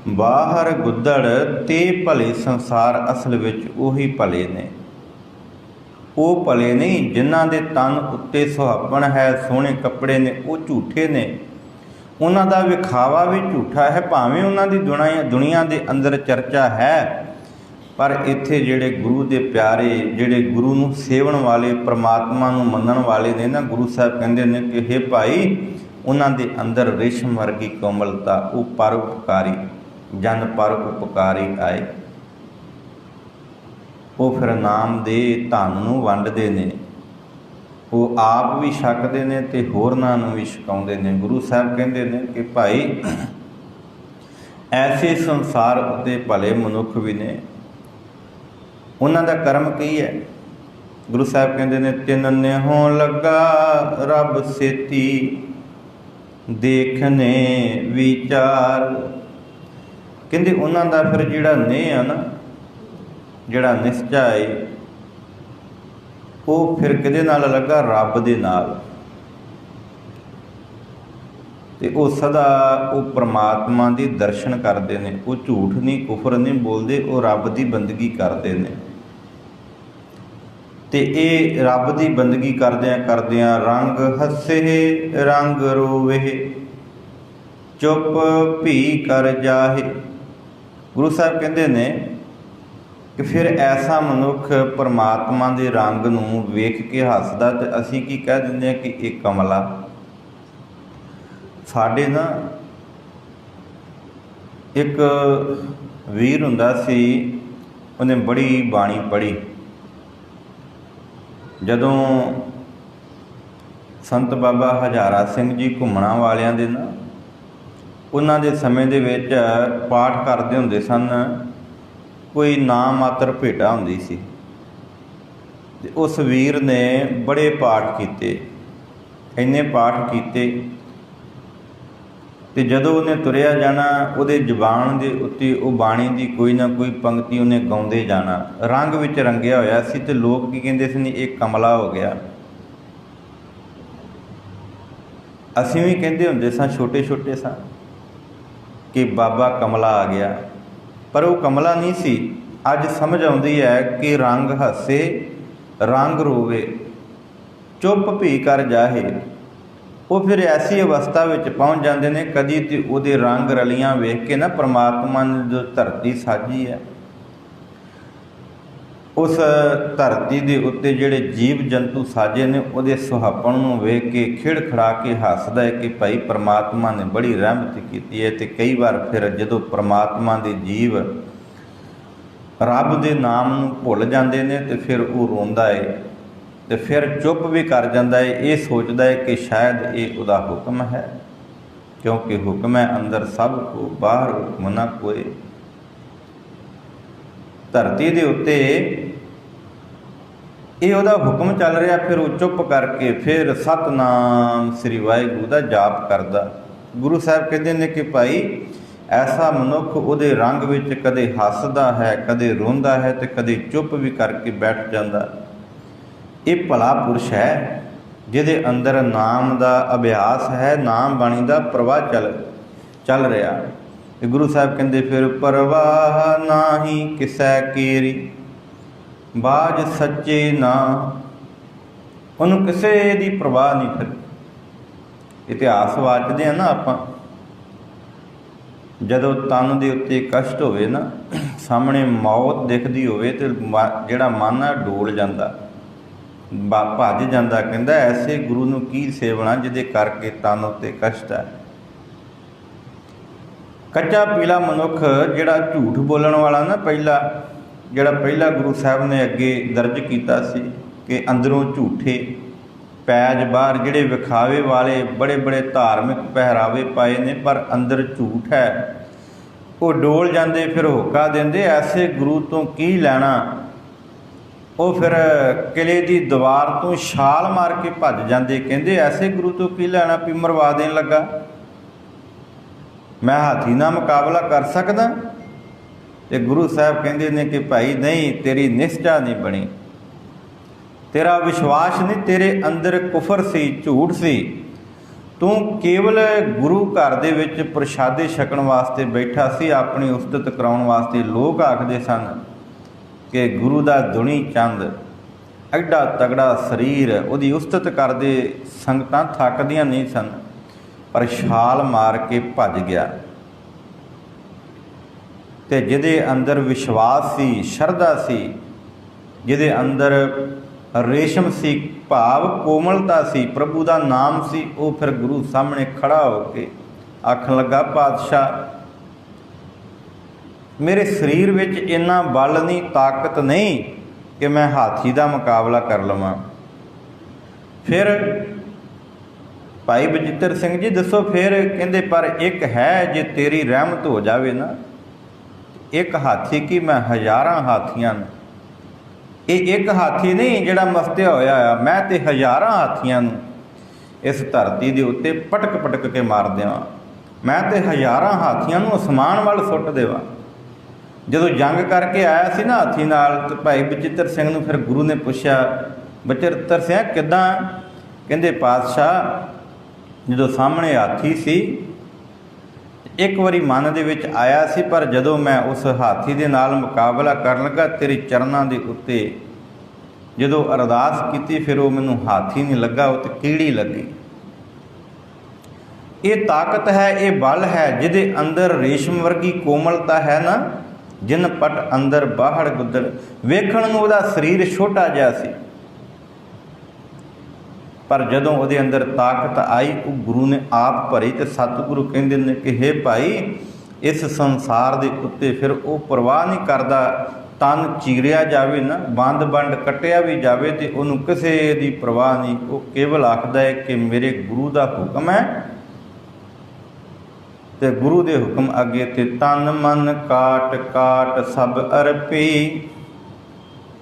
ਬਾਹਰ ਗੁੱਦੜ ਤੇ ਭਲੇ ਸੰਸਾਰ, ਅਸਲ ਵਿੱਚ ਉਹੀ ਭਲੇ ਨੇ। ਉਹ ਭਲੇ ਨਹੀਂ ਜਿਨ੍ਹਾਂ ਦੇ ਤਨ ਉੱਤੇ ਸੁਹਾਪਣ ਹੈ, ਸੋਹਣੇ ਕੱਪੜੇ ਨੇ, ਉਹ ਝੂਠੇ ਨੇ। ਉਹਨਾਂ ਦਾ ਵਿਖਾਵਾ ਵੀ ਝੂਠਾ ਹੈ, ਭਾਵੇਂ ਉਹਨਾਂ ਦੀ ਦੁਨੀਆ ਦੇ ਅੰਦਰ ਚਰਚਾ ਹੈ, ਪਰ ਇੱਥੇ ਜਿਹੜੇ ਗੁਰੂ ਦੇ ਪਿਆਰੇ, ਜਿਹੜੇ ਗੁਰੂ ਨੂੰ ਸੇਵਣ ਵਾਲੇ, ਪ੍ਰਮਾਤਮਾ ਨੂੰ ਮੰਨਣ ਵਾਲੇ ਨੇ ਨਾ, ਗੁਰੂ ਸਾਹਿਬ ਕਹਿੰਦੇ ਨੇ ਕਿ ਹੇ ਭਾਈ, ਉਹਨਾਂ ਦੇ ਅੰਦਰ ਰੇਸ਼ਮ ਵਰਗੀ ਕੋਮਲਤਾ, ਉਹ ਪਰਉਪਕਾਰੀ, ਜਨ ਪਰ ਉਪਕਾਰੀ ਆਏ। ਉਹ ਫਿਰ ਨਾਮ ਦੇ ਧਨ ਨੂੰ ਵੰਡਦੇ ਨੇ, ਉਹ ਆਪ ਵੀ ਛਕਦੇ ਨੇ ਤੇ ਹੋਰਨਾਂ ਨੂੰ ਵੀ ਛਕਾਉਂਦੇ ਨੇ। ਗੁਰੂ ਸਾਹਿਬ ਕਹਿੰਦੇ ਨੇ ਕਿ ਭਾਈ ਐਸੇ ਸੰਸਾਰ ਉੱਤੇ ਭਲੇ ਮਨੁੱਖ ਵੀ ਨੇ, ਉਹਨਾਂ ਦਾ ਕਰਮ ਕੀ ਹੈ। ਗੁਰੂ ਸਾਹਿਬ ਕਹਿੰਦੇ ਨੇ ਤਿੰਨ ਨਿਹੋਂ ਲੱਗਾ ਰੱਬ ਸੇਤੀ, ਦੇਖਨੇ ਵਿਚਾਰ। ਕਹਿੰਦੇ ਉਹਨਾਂ ਦਾ ਫਿਰ ਜਿਹੜਾ ਨਿਹ ਆ ਨਾ, ਜਿਹੜਾ ਨਿਸ਼ਚਾ ਹੈ, ਉਹ ਫਿਰ ਕਿਹਦੇ ਨਾਲ ਲੱਗਾ? ਰੱਬ ਦੇ ਨਾਲ। ਤੇ ਉਹ ਸਦਾ ਉਹ ਪ੍ਰਮਾਤਮਾ ਦੇ ਦਰਸ਼ਨ ਕਰਦੇ ਨੇ, ਉਹ ਝੂਠ ਨਹੀਂ, ਕੁਫਰ ਨਹੀਂ ਬੋਲਦੇ, ਉਹ ਰੱਬ ਦੀ ਬੰਦਗੀ ਕਰਦੇ ਨੇ। ਤੇ ਇਹ ਰੱਬ ਦੀ ਬੰਦਗੀ ਕਰਦਿਆਂ ਕਰਦਿਆਂ ਰੰਗ ਹੱਸੇ ਰੰਗ ਰੋਵੇ, ਚੁੱਪ ਭੀ ਕਰ ਜਾਹੇ। ਗੁਰੂ ਸਾਹਿਬ ਕਹਿੰਦੇ ਨੇ ਕਿ ਫਿਰ ਐਸਾ ਮਨੁੱਖ ਪਰਮਾਤਮਾ ਦੇ ਰੰਗ ਨੂੰ ਵੇਖ ਕੇ ਹੱਸਦਾ, ਤੇ ਅਸੀਂ ਕੀ ਕਹਿ ਦਿੰਦੇ ਹਾਂ ਕਿ ਇਹ ਕਮਲਾ। ਸਾਡੇ ਨਾ ਇੱਕ ਵੀਰ ਹੁੰਦਾ ਸੀ, ਉਹਨੇ ਬੜੀ ਬਾਣੀ ਪੜ੍ਹੀ। ਜਦੋਂ ਸੰਤ ਬਾਬਾ ਹਜ਼ਾਰਾ ਸਿੰਘ ਜੀ ਘੁੰਮਣਾ ਵਾਲਿਆਂ ਦੇ ਨਾ, ਉਹਨਾਂ ਦੇ ਸਮੇਂ ਦੇ ਵਿੱਚ ਪਾਠ ਕਰਦੇ ਹੁੰਦੇ ਸਨ, ਕੋਈ ਨਾ ਮਾਤਰ ਭੇਟਾ ਹੁੰਦੀ ਸੀ। ਤੇ ਉਸ ਵੀਰ ਨੇ ਬੜੇ ਪਾਠ ਕੀਤੇ, ਇੰਨੇ ਪਾਠ ਕੀਤੇ, ਤੇ ਜਦੋਂ ਉਹਨੇ ਤੁਰਿਆ ਜਾਣਾ, ਉਹਦੇ ਜ਼ੁਬਾਨ ਦੇ ਉੱਤੇ ਉਹ ਬਾਣੀ ਦੀ ਕੋਈ ਨਾ ਕੋਈ ਪੰਕਤੀ ਉਹਨੇ ਗਾਉਂਦੇ ਜਾਣਾ। ਰੰਗ ਵਿੱਚ ਰੰਗਿਆ ਹੋਇਆ ਸੀ, ਤੇ ਲੋਕ ਕੀ ਕਹਿੰਦੇ ਸੀ, ਇਹ ਕਮਲਾ ਹੋ ਗਿਆ। ਅਸੀਂ ਵੀ ਕਹਿੰਦੇ ਹੁੰਦੇ ਸਾਂ, ਛੋਟੇ ਛੋਟੇ ਸਾਂ, ਕਿ ਬਾਬਾ ਕਮਲਾ ਆ ਗਿਆ, ਪਰ ਉਹ ਕਮਲਾ ਨਹੀਂ ਸੀ। ਅੱਜ ਸਮਝ ਆਉਂਦੀ ਹੈ ਕਿ ਰੰਗ ਹੱਸੇ ਰੰਗ ਰੋਵੇ, ਚੁੱਪ ਭੀ ਕਰ ਜਾਹੇ। ਉਹ ਫਿਰ ਐਸੀ ਅਵਸਥਾ ਵਿੱਚ ਪਹੁੰਚ ਜਾਂਦੇ ਨੇ, ਕਦੀ ਤੇ ਉਹਦੇ ਰੰਗ ਰਲੀਆਂ ਵੇਖ ਕੇ ਨਾ, ਪਰਮਾਤਮਾ ਨੇ ਜੋ ਧਰਤੀ ਸਾਜੀ ਹੈ, ਉਸ ਧਰਤੀ ਦੇ ਉੱਤੇ ਜਿਹੜੇ ਜੀਵ ਜੰਤੂ ਸਾਜੇ ਨੇ, ਉਹਦੇ ਸੁਹਾਪਣ ਨੂੰ ਵੇਖ ਕੇ ਖਿੜ ਖੜਾ ਕੇ ਹੱਸਦਾ ਹੈ ਕਿ ਭਾਈ ਪਰਮਾਤਮਾ ਨੇ ਬੜੀ ਰਹਿਮਤ ਕੀਤੀ ਹੈ। ਤੇ ਕਈ ਵਾਰ ਫਿਰ ਜਦੋਂ ਪਰਮਾਤਮਾ ਦੇ ਜੀਵ ਰੱਬ ਦੇ ਨਾਮ ਨੂੰ ਭੁੱਲ ਜਾਂਦੇ ਨੇ ਤੇ ਫਿਰ ਉਹ ਰੋਂਦਾ ਏ ਤੇ ਫਿਰ ਚੁੱਪ ਵੀ ਕਰ ਜਾਂਦਾ ਏ। ਇਹ ਸੋਚਦਾ ਹੈ ਕਿ ਸ਼ਾਇਦ ਇਹ ਉਹਦਾ ਹੁਕਮ ਹੈ, ਕਿਉਂਕਿ ਹੁਕਮ ਹੈ ਅੰਦਰ ਸਭ ਕੋ ਬਾਹਰ ਹੁਕਮ ਨਾ ਕੋਏ। ਧਰਤੀ ਦੇ ਉੱਤੇ ਇਹ ਉਹਦਾ ਹੁਕਮ ਚੱਲ ਰਿਹਾ, ਫਿਰ ਉਹ ਚੁੱਪ ਕਰਕੇ ਫਿਰ ਸਤਨਾਮ ਸ੍ਰੀ ਵਾਹਿਗੁਰੂ ਦਾ ਜਾਪ ਕਰਦਾ। ਗੁਰੂ ਸਾਹਿਬ ਕਹਿੰਦੇ ਨੇ ਕਿ ਭਾਈ ਐਸਾ ਮਨੁੱਖ ਉਹਦੇ ਰੰਗ ਵਿੱਚ ਕਦੇ ਹੱਸਦਾ ਹੈ, ਕਦੇ ਰੋਂਦਾ ਹੈ ਤੇ ਕਦੇ ਚੁੱਪ ਵੀ ਕਰਕੇ ਬੈਠ ਜਾਂਦਾ। ਇਹ ਭਲਾ ਪੁਰਸ਼ ਹੈ ਜਿਹਦੇ ਅੰਦਰ ਨਾਮ ਦਾ ਅਭਿਆਸ ਹੈ, ਨਾਮ ਬਾਣੀ ਦਾ ਪ੍ਰਵਾਹ ਚੱਲ ਰਿਹਾ। ਤੇ ਗੁਰੂ ਸਾਹਿਬ ਕਹਿੰਦੇ ਫਿਰ ਪਰਵਾਹ ਨਾਹੀ ਕਿਸੈ ਕੀਰੀ, ਬਾਜ ਸੱਚੇ ਨਾ। ਉਹਨੂੰ ਕਿਸੇ ਦੀ ਪ੍ਰਵਾਹ ਨਹੀਂ ਫਿਰ। ਇਤਿਹਾਸ ਵਾਚਦੇ ਆ ਨਾ ਆਪਾਂ, ਜਦੋਂ ਤਨ ਦੇ ਉੱਤੇ ਕਸ਼ਟ ਹੋਵੇ ਨਾ, ਸਾਹਮਣੇ ਮੌਤ ਦਿਖਦੀ ਹੋਵੇ ਤੇ ਜਿਹੜਾ ਮਨ ਆ ਡੋਲ ਜਾਂਦਾ, ਭੱਜ ਜਾਂਦਾ। ਕਹਿੰਦਾ ਐਸੇ ਗੁਰੂ ਨੂੰ ਕੀ ਸੇਵਣਾ ਜਿਹਦੇ ਕਰਕੇ ਤਨ ਉੱਤੇ ਕਸ਼ਟ ਹੈ। ਕੱਚਾ ਪੀਲਾ ਮਨੁੱਖ ਜਿਹੜਾ ਝੂਠ ਬੋਲਣ ਵਾਲਾ ਨਾ, ਪਹਿਲਾ ਗੁਰੂ ਸਾਹਿਬ ਨੇ ਅੱਗੇ ਦਰਜ ਕੀਤਾ ਸੀ ਕਿ ਅੰਦਰੋਂ ਝੂਠੇ ਪੈਜ ਬਾਹਰ, ਜਿਹੜੇ ਵਿਖਾਵੇ ਵਾਲੇ ਬੜੇ ਬੜੇ ਧਾਰਮਿਕ ਪਹਿਰਾਵੇ ਪਾਏ ਨੇ ਪਰ ਅੰਦਰ ਝੂਠ ਹੈ, ਉਹ ਡੋਲ ਜਾਂਦੇ, ਫਿਰ ਹੋਕਾ ਦਿੰਦੇ ਐਸੇ ਗੁਰੂ ਤੋਂ ਕੀ ਲੈਣਾ। ਉਹ ਫਿਰ ਕਿਲੇ ਦੀ ਦੀਵਾਰ ਤੋਂ ਛਾਲ ਮਾਰ ਕੇ ਭੱਜ ਜਾਂਦੇ, ਕਹਿੰਦੇ ਐਸੇ ਗੁਰੂ ਤੋਂ ਕੀ ਲੈਣਾ ਵੀ ਮਰਵਾ ਦੇਣ ਲੱਗਾ, ਮੈਂ ਹਾਥੀ ਨਾਲ ਮੁਕਾਬਲਾ ਕਰ ਸਕਦਾ। ਤੇ ਗੁਰੂ ਸਾਹਿਬ ਕਹਿੰਦੇ ਨੇ ਕਿ ਭਾਈ ਨਹੀਂ, ਤੇਰੀ ਨਿਸ਼ਚਾ ਨਹੀਂ ਬਣੀ, ਤੇਰਾ ਵਿਸ਼ਵਾਸ ਨਹੀਂ, ਤੇਰੇ ਅੰਦਰ ਕੁਫਰ ਸੀ, ਝੂਠ ਸੀ। ਤੂੰ ਕੇਵਲ ਗੁਰੂ ਘਰ ਦੇ ਵਿੱਚ ਪ੍ਰਸ਼ਾਦੇ ਛਕਣ ਵਾਸਤੇ ਬੈਠਾ ਸੀ, ਆਪਣੀ ਉਸਤਤ ਕਰਾਉਣ ਵਾਸਤੇ। ਲੋਕ ਆਖਦੇ ਸਨ ਕਿ ਗੁਰੂ ਦਾ ਦੁਨੀ ਚੰਦ, ਐਡਾ ਤਗੜਾ ਸਰੀਰ, ਉਹਦੀ ਉਸਤਤ ਕਰਦੇ ਸੰਗਤਾਂ ਥੱਕਦੀਆਂ ਨਹੀਂ ਸਨ, ਪਰ ਛਾਲ ਮਾਰ ਕੇ ਭੱਜ ਗਿਆ। ਤੇ ਜਿਹਦੇ ਅੰਦਰ ਵਿਸ਼ਵਾਸ ਸੀ, ਸ਼ਰਧਾ ਸੀ, ਜਿਹਦੇ ਅੰਦਰ ਰੇਸ਼ਮ ਸੀ, ਭਾਵ ਕੋਮਲਤਾ ਸੀ, ਪ੍ਰਭੂ ਦਾ ਨਾਮ ਸੀ, ਉਹ ਫਿਰ ਗੁਰੂ ਸਾਹਮਣੇ ਖੜਾ ਹੋ ਕੇ ਆਖਣ ਲੱਗਾ, ਪਾਤਸ਼ਾਹ ਮੇਰੇ ਸਰੀਰ ਵਿੱਚ ਇੰਨਾ ਬਲ ਨਹੀਂ, ਤਾਕਤ ਨਹੀਂ ਕਿ ਮੈਂ ਹਾਥੀ ਦਾ ਮੁਕਾਬਲਾ ਕਰ ਲਵਾਂ। ਫਿਰ ਭਾਈ ਬਚਿੱਤਰ ਸਿੰਘ ਜੀ ਦੱਸੋ ਫਿਰ। ਕਹਿੰਦੇ ਪਰ ਇੱਕ ਹੈ, ਜੇ ਤੇਰੀ ਰਹਿਮਤ ਹੋ ਜਾਵੇ ਨਾ, ਇੱਕ ਹਾਥੀ ਕੀ ਮੈਂ ਹਜ਼ਾਰਾਂ ਹਾਥੀਆਂ ਨੂੰ, ਇਹ ਇੱਕ ਹਾਥੀ ਨਹੀਂ ਜਿਹੜਾ ਮਸਤਿਆ ਹੋਇਆ ਆ, ਮੈਂ ਤੇ ਹਜ਼ਾਰਾਂ ਹਾਥੀਆਂ ਨੂੰ ਇਸ ਧਰਤੀ ਦੇ ਉੱਤੇ ਪਟਕ ਪਟਕ ਕੇ ਮਾਰ ਦੇਵਾਂ, ਮੈਂ ਤੇ ਹਜ਼ਾਰਾਂ ਹਾਥੀਆਂ ਨੂੰ ਅਸਮਾਨ ਵੱਲ ਸੁੱਟ ਦੇਵਾਂ। ਜਦੋਂ ਜੰਗ ਕਰਕੇ ਆਇਆ ਸੀ ਨਾ ਹਾਥੀ ਨਾਲ, ਤੇ ਭਾਈ ਬਚਿੱਤਰ ਸਿੰਘ ਨੂੰ ਫਿਰ ਗੁਰੂ ਨੇ ਪੁੱਛਿਆ, ਬਚਿੱਤਰ ਸਿੰਘ ਕਿੱਦਾਂ? ਕਹਿੰਦੇ ਪਾਤਸ਼ਾਹ ਜਦੋਂ ਸਾਹਮਣੇ ਹਾਥੀ ਸੀ, ਇੱਕ ਵਾਰੀ ਮਨ ਦੇ ਵਿੱਚ ਆਇਆ ਸੀ, ਪਰ ਜਦੋਂ ਮੈਂ ਉਸ ਹਾਥੀ ਦੇ ਨਾਲ ਮੁਕਾਬਲਾ ਕਰਨ ਲੱਗਾ, ਤੇਰੇ ਚਰਨਾਂ ਦੇ ਉੱਤੇ ਜਦੋਂ ਅਰਦਾਸ ਕੀਤੀ, ਫਿਰ ਉਹ ਮੈਨੂੰ ਹਾਥੀ ਨਹੀਂ ਲੱਗਾ, ਉਹ ਤੇ ਕੀੜੀ ਲੱਗੀ। ਇਹ ਤਾਕਤ ਹੈ, ਇਹ ਬਲ ਹੈ, ਜਿਹਦੇ ਅੰਦਰ ਰੇਸ਼ਮ ਵਰਗੀ ਕੋਮਲਤਾ ਹੈ ਨਾ, ਜਿਨ ਪਟ ਅੰਦਰ ਬਾਹੜ ਗੁੱਦੜ। ਵੇਖਣ ਨੂੰ ਉਹਦਾ ਸਰੀਰ ਛੋਟਾ ਜਿਹਾ ਸੀ, ਪਰ ਜਦੋਂ ਉਹਦੇ ਅੰਦਰ ਤਾਕਤ ਆਈ, ਉਹ ਗੁਰੂ ਨੇ ਆਪ ਭਰੀ। ਤੇ ਸਤਿਗੁਰੂ ਕਹਿੰਦੇ ਨੇ ਕਿ ਹੇ ਭਾਈ, ਇਸ ਸੰਸਾਰ ਦੇ ਉੱਤੇ ਫਿਰ ਉਹ ਪਰਵਾਹ ਨਹੀਂ ਕਰਦਾ, ਤਨ ਚੀਰਿਆ ਜਾਵੇ ਨਾ, ਬੰਦ ਬੰਡ ਕੱਟਿਆ ਵੀ ਜਾਵੇ, ਤੇ ਉਹਨੂੰ ਕਿਸੇ ਦੀ ਪਰਵਾਹ ਨਹੀਂ। ਉਹ ਕੇਵਲ ਆਖਦਾ ਹੈ ਕਿ ਮੇਰੇ ਗੁਰੂ ਦਾ ਹੁਕਮ ਹੈ, ਤੇ ਗੁਰੂ ਦੇ ਹੁਕਮ ਅੱਗੇ ਤੇ ਤਨ ਮਨ ਕਾਟ ਕਾਟ ਸਭ ਅਰਪੀ,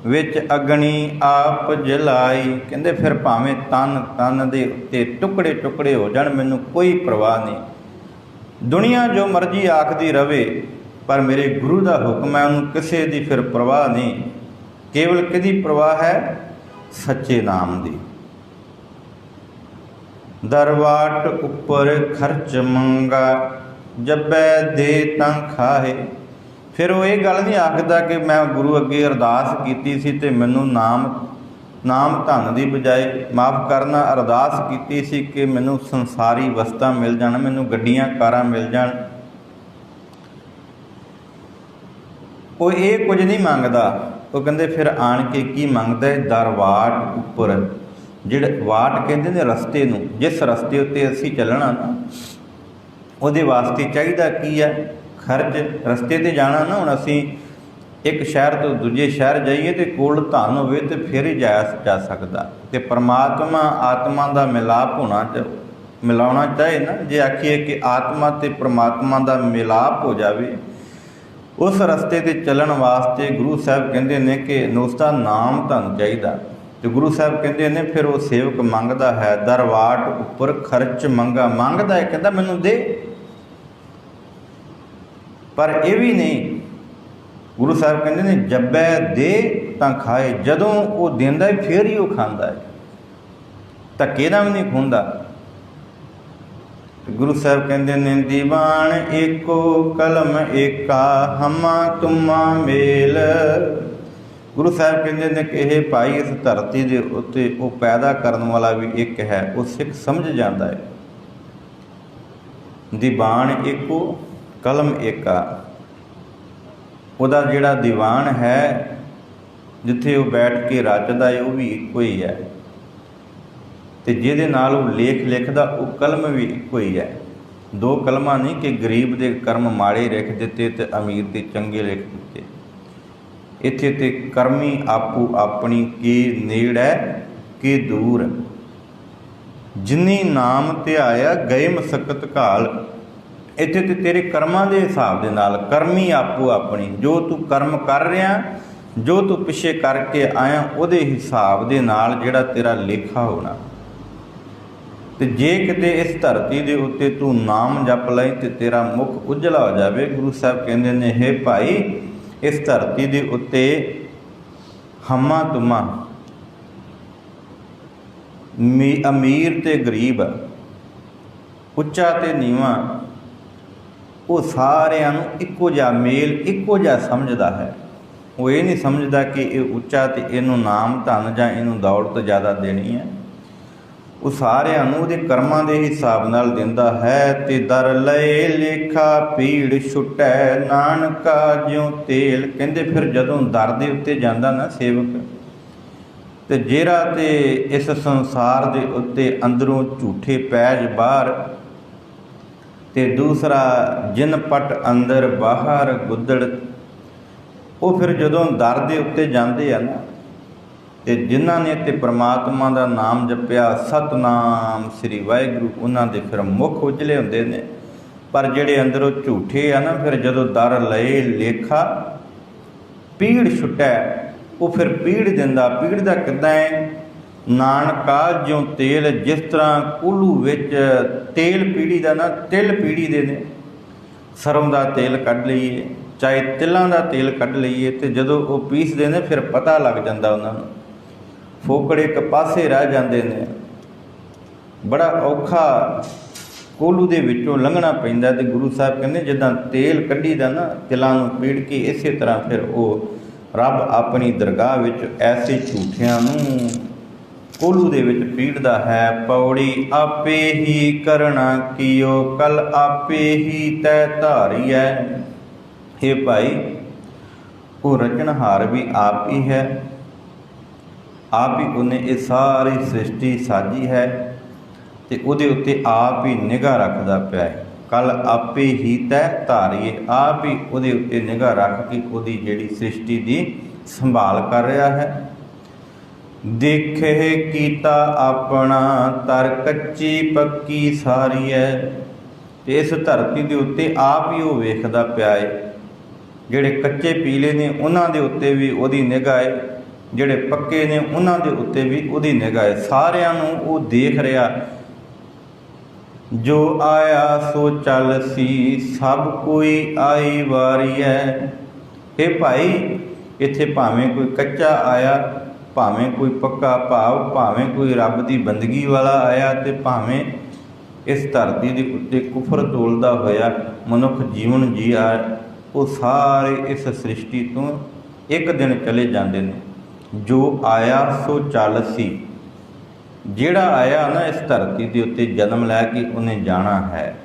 ਵਿੱਚ ਅਗਨੀ ਆਪ ਜਲਾਈ। ਕਹਿੰਦੇ ਫਿਰ ਭਾਵੇਂ ਤਨ ਦੇ ਉੱਤੇ ਟੁਕੜੇ ਟੁਕੜੇ ਹੋ ਜਾਣ, ਮੈਨੂੰ ਕੋਈ ਪਰਵਾਹ ਨਹੀਂ। ਦੁਨੀਆ ਜੋ ਮਰਜ਼ੀ ਆਖਦੀ ਰਵੇ, ਪਰ ਮੇਰੇ ਗੁਰੂ ਦਾ ਹੁਕਮ ਹੈ, ਉਹਨੂੰ ਕਿਸੇ ਦੀ ਫਿਰ ਪਰਵਾਹ ਨਹੀਂ। ਕੇਵਲ ਕਿਹਦੀ ਪਰਵਾਹ ਹੈ? ਸੱਚੇ ਨਾਮ ਦੀ। ਦਰਵਾਟ ਉੱਪਰ ਖਰਚ ਮੰਗਾ, ਜੱਬੈ ਦੇ ਤਾਂ ਖਾਹੇ। ਫਿਰ ਉਹ ਇਹ ਗੱਲ ਨਹੀਂ ਆਖਦਾ ਕਿ ਮੈਂ ਗੁਰੂ ਅੱਗੇ ਅਰਦਾਸ ਕੀਤੀ ਸੀ ਤੇ ਮੈਨੂੰ ਨਾਮ ਧਨ ਦੀ ਬਜਾਏ, ਮਾਫ ਕਰਨਾ, ਅਰਦਾਸ ਕੀਤੀ ਸੀ ਕਿ ਮੈਨੂੰ ਸੰਸਾਰੀ ਵਸਤਾਂ ਮਿਲ ਜਾਣ, ਮੈਨੂੰ ਗੱਡੀਆਂ ਕਾਰਾਂ ਮਿਲ ਜਾਣ। ਉਹ ਇਹ ਕੁਝ ਨਹੀਂ ਮੰਗਦਾ। ਉਹ ਕਹਿੰਦੇ ਫਿਰ ਆਣ ਕੇ ਕੀ ਮੰਗਦਾ ਹੈ? ਦਰਵਾਟ ਉੱਪਰ, ਜਿਹੜੇ ਵਾਟ ਕਹਿੰਦੇ ਨੇ ਰਸਤੇ ਨੂੰ, ਜਿਸ ਰਸਤੇ ਉੱਤੇ ਅਸੀਂ ਚੱਲਣਾ ਨਾ, ਉਹਦੇ ਵਾਸਤੇ ਚਾਹੀਦਾ ਕੀ ਹੈ? ਖਰਚ। ਰਸਤੇ 'ਤੇ ਜਾਣਾ ਨਾ, ਹੁਣ ਅਸੀਂ एक शहर तो दूजे शहर जाइए तो कोल धन होवे तो फिर ही जाया जा सकता। तो परमात्मा आत्मा का मिलाप होना मिलाना चाहे ना, जे आखिए कि आत्मा ते परमात्मा का मिलाप हो जाए, उस रस्ते ते चलण वास्ते गुरु साहब कहते हैं कि उसका नाम धन चाहिए। तो गुरु साहब कहते हैं फिर वो सेवक मंगता है, दरवाट उपर खर्च मंगा, मंगता है कहता मैनू दे। पर यह भी नहीं, गुरु साहब कहते ने जब्बै दे तां खाए, जदों वो देंदा है फिर ही वो खाता है, धक्के नाल भी नहीं खुंदा। गुरु साहब कहते ने दीवान एको कलम एका, हमा तुमा मेल। गुरु साहब कहते ने कि हे भाई इस धरती के उत्ते वो पैदा करने वाला भी एक है, वो सिख समझ जाता है। दीवान एको कलम एका, ਉਹਦਾ ਜਿਹੜਾ ਦੀਵਾਨ ਹੈ ਜਿੱਥੇ ਉਹ ਬੈਠ ਕੇ ਰਚਦਾ ਹੈ ਉਹ ਵੀ ਇੱਕੋ ਹੀ ਹੈ, ਅਤੇ ਜਿਹਦੇ ਨਾਲ ਉਹ ਲੇਖ ਲਿਖਦਾ ਉਹ ਕਲਮ ਵੀ ਇੱਕੋ ਹੀ ਹੈ। ਦੋ ਕਲਮਾਂ ਨਹੀਂ ਕਿ ਗਰੀਬ ਦੇ ਕਰਮ ਮਾੜੇ ਲਿਖ ਦਿੱਤੇ ਅਤੇ ਅਮੀਰ ਦੇ ਚੰਗੇ ਲਿਖ ਦਿੱਤੇ। ਇੱਥੇ ਤੇ ਕਰਮੀ ਆਪੋ ਆਪਣੀ ਕੀ ਨੇੜ ਹੈ ਕਿ ਦੂਰ, ਜਿਨੀ ਨਾਮ ਧਿਆਇਆ ਗਏ ਮਸਕਤ ਘਾਲ। ਇੱਥੇ ਤੇ ਤੇਰੇ ਕਰਮਾਂ ਦੇ ਹਿਸਾਬ ਦੇ ਨਾਲ, ਕਰਮੀ ਆਪੋ ਆਪਣੀ, ਜੋ ਤੂੰ ਕਰਮ ਕਰ ਰਿਹਾ, ਜੋ ਤੂੰ ਪਿੱਛੇ ਕਰਕੇ ਆਇਆ ਉਹਦੇ ਹਿਸਾਬ ਦੇ ਨਾਲ ਜਿਹੜਾ ਤੇਰਾ ਲੇਖਾ ਹੋਣਾ। ਤੇ ਜੇ ਕਿਤੇ ਇਸ ਧਰਤੀ ਦੇ ਉੱਤੇ ਤੂੰ ਨਾਮ ਜਪ ਲਈ ਤੇ ਤੇਰਾ ਮੁਖ ਉਜਲਾ ਹੋ ਜਾਵੇ। ਗੁਰੂ ਸਾਹਿਬ ਕਹਿੰਦੇ ਨੇ ਹੇ ਭਾਈ ਇਸ ਧਰਤੀ ਦੇ ਉੱਤੇ ਹਮਾ ਤੁਮਾ, ਅਮੀਰ ਤੇ ਗਰੀਬ, ਉੱਚਾ ਤੇ ਨੀਵਾਂ, ਉਹ ਸਾਰਿਆਂ ਨੂੰ ਇੱਕੋ ਜਿਹਾ ਮੇਲ, ਇੱਕੋ ਜਿਹਾ ਸਮਝਦਾ ਹੈ। ਉਹ ਇਹ ਨਹੀਂ ਸਮਝਦਾ ਕਿ ਇਹ ਉੱਚਾ ਅਤੇ ਇਹਨੂੰ ਨਾਮ ਧਨ ਜਾਂ ਇਹਨੂੰ ਦੌਲਤ ਜ਼ਿਆਦਾ ਦੇਣੀ ਹੈ। ਉਹ ਸਾਰਿਆਂ ਨੂੰ ਉਹਦੇ ਕਰਮਾਂ ਦੇ ਹਿਸਾਬ ਨਾਲ ਦਿੰਦਾ ਹੈ। ਤੇ ਦਰ ਲਏ ਲੇਖਾ ਪੀੜ ਛੁੱਟੈ, ਨਾਨਕਾ ਜਿਉ ਤੇਲ। ਕਹਿੰਦੇ ਫਿਰ ਜਦੋਂ ਦਰ ਦੇ ਉੱਤੇ ਜਾਂਦਾ ਨਾ ਸੇਵਕ, ਤੇ ਜਿਹੜਾ ਤੇ ਇਸ ਸੰਸਾਰ ਦੇ ਉੱਤੇ ਅੰਦਰੋਂ ਝੂਠੇ ਪੈਜ ਬਾਹਰ, ਤੇ ਦੂਸਰਾ ਜਿਨ ਪਟ ਅੰਦਰ ਬਾਹਰ ਗੁੱਦੜ, ਉਹ ਫਿਰ ਜਦੋਂ ਦਰ ਦੇ ਉੱਤੇ ਜਾਂਦੇ ਆ ਨਾ, ਤੇ ਜਿਨ੍ਹਾਂ ਨੇ ਤੇ ਪ੍ਰਮਾਤਮਾ ਦਾ ਨਾਮ ਜਪਿਆ, ਸਤਨਾਮ ਸ੍ਰੀ ਵਾਹਿਗੁਰੂ, ਉਹਨਾਂ ਦੇ ਫਿਰ ਮੁੱਖ ਉਜਲੇ ਹੁੰਦੇ ਨੇ। ਪਰ ਜਿਹੜੇ ਅੰਦਰੋਂ ਝੂਠੇ ਆ ਨਾ, ਫਿਰ ਜਦੋਂ ਦਰ ਲਏ ਲੇਖਾ ਪੀੜ ਛੁੱਟੈ, ਉਹ ਫਿਰ ਪੀੜ ਦਿੰਦਾ। ਪੀੜ ਦਾ ਕਿੱਦਾਂ ਹੈ? ਨਾਨਕਾ ਜਿਉਂ ਤੇਲ, ਜਿਸ ਤਰ੍ਹਾਂ ਕੋਹਲੂ ਵਿੱਚ ਤੇਲ ਪੀੜੀ ਦਾ ਨਾ, ਤਿਲ ਪੀੜੀ ਦੇ ਨੇ, ਸਰੋਂ ਦਾ ਤੇਲ ਕੱਢ ਲਈਏ ਚਾਹੇ ਤਿਲਾਂ ਦਾ ਤੇਲ ਕੱਢ ਲਈਏ, ਤੇ ਜਦੋਂ ਉਹ ਪੀਸਦੇ ਨੇ ਫਿਰ ਪਤਾ ਲੱਗ ਜਾਂਦਾ ਉਹਨਾਂ ਨੂੰ। ਫੋਕੜੇ ਇੱਕ ਪਾਸੇ ਰਹਿ ਜਾਂਦੇ ਨੇ, ਬੜਾ ਔਖਾ ਕੋਹਲੂ ਦੇ ਵਿੱਚੋਂ ਲੰਘਣਾ ਪੈਂਦਾ। ਤੇ ਗੁਰੂ ਸਾਹਿਬ ਕਹਿੰਦੇ ਜਿੱਦਾਂ ਤੇਲ ਕੱਢੀਦਾ ਨਾ ਤਿਲਾਂ ਨੂੰ ਪੀੜ ਕੇ, ਇਸੇ ਤਰ੍ਹਾਂ ਫਿਰ ਉਹ ਰੱਬ ਆਪਣੀ ਦਰਗਾਹ ਵਿੱਚ ਐਸੇ ਝੂਠਿਆਂ ਨੂੰ ਕੋਹਲੂ ਦੇ ਵਿੱਚ ਪੀੜਦਾ ਹੈ। ਪੌੜੀ ਆਪੇ ਹੀ ਕਰਣਾ ਕੀਓ, ਕਲ ਆਪੇ ਹੀ ਤੈ ਧਾਰੀਐ। हे ਭਾਈ ਉਹ ਰਚਨਹਾਰ ਵੀ ਆਪ ਹੀ ਹੈ, ਆਪ ਹੀ ਉਹਨੇ ਇਹ ਸਾਰੀ ਸ੍ਰਿਸ਼ਟੀ ਸਾਜੀ ਹੈ, ਤੇ ਉਹਦੇ ਉੱਤੇ ਆਪ ਹੀ ਨਿਗਾਹ ਰੱਖਦਾ ਪਿਆ ਹੈ। ਕਲ ਆਪੇ ਹੀ ਤੈ ਧਾਰੀਏ, ਆਪ ਹੀ ਉਹਦੇ ਉੱਤੇ ਨਿਗਾਹ ਰੱਖ ਕੇ ਉਹਦੀ ਜਿਹੜੀ ਸ੍ਰਿਸ਼ਟੀ ਦੀ ਸੰਭਾਲ ਕਰ ਰਿਹਾ ਹੈ। ਦੇਖੇ ਕੀਤਾ ਆਪਣਾ ਤਰ ਕੱਚੀ ਪੱਕੀ ਸਾਰੀ ਹੈ। ਤੇ ਇਸ ਧਰਤੀ ਦੇ ਉੱਤੇ ਆਪ ਹੀ ਉਹ ਵੇਖਦਾ ਪਿਆ ਹੈ। ਜਿਹੜੇ ਕੱਚੇ ਪੀਲੇ ਨੇ ਉਹਨਾਂ ਦੇ ਉੱਤੇ ਵੀ ਉਹਦੀ ਨਿਗਾਹ ਹੈ, ਜਿਹੜੇ ਪੱਕੇ ਨੇ ਉਹਨਾਂ ਦੇ ਉੱਤੇ ਵੀ ਉਹਦੀ ਨਿਗਾਹ ਹੈ। ਸਾਰਿਆਂ ਨੂੰ ਉਹ ਦੇਖ ਰਿਹਾ। ਜੋ ਆਇਆ ਸੋ ਚੱਲ ਸੀ, ਸਭ ਕੋਈ ਆਈ ਵਾਰੀ ਹੈ। ਇਹ ਭਾਈ ਇੱਥੇ ਭਾਵੇਂ ਕੋਈ ਕੱਚਾ ਆਇਆ, ਭਾਵੇਂ ਕੋਈ ਪੱਕਾ, ਭਾਵੇਂ ਕੋਈ ਰੱਬ ਦੀ ਬੰਦਗੀ ਵਾਲਾ ਆਇਆ, ਤੇ ਭਾਵੇਂ ਇਸ ਧਰਤੀ ਦੇ ਉੱਤੇ ਕੁਫਰ ਤੋਲਦਾ ਹੋਇਆ ਮਨੁੱਖ ਜੀਵਨ ਜੀਆ, ਉਹ ਸਾਰੇ ਇਸ ਸ੍ਰਿਸ਼ਟੀ ਤੋਂ ਇੱਕ ਦਿਨ ਚਲੇ ਜਾਂਦੇ ਨੇ। ਜੋ ਆਇਆ ਸੋ ਚੱਲ ਸੀ, ਜਿਹੜਾ ਆਇਆ ਨਾ ਇਸ ਧਰਤੀ ਦੇ ਉੱਤੇ ਜਨਮ ਲੈ ਕੇ ਉਹਨੇ ਜਾਣਾ ਹੈ,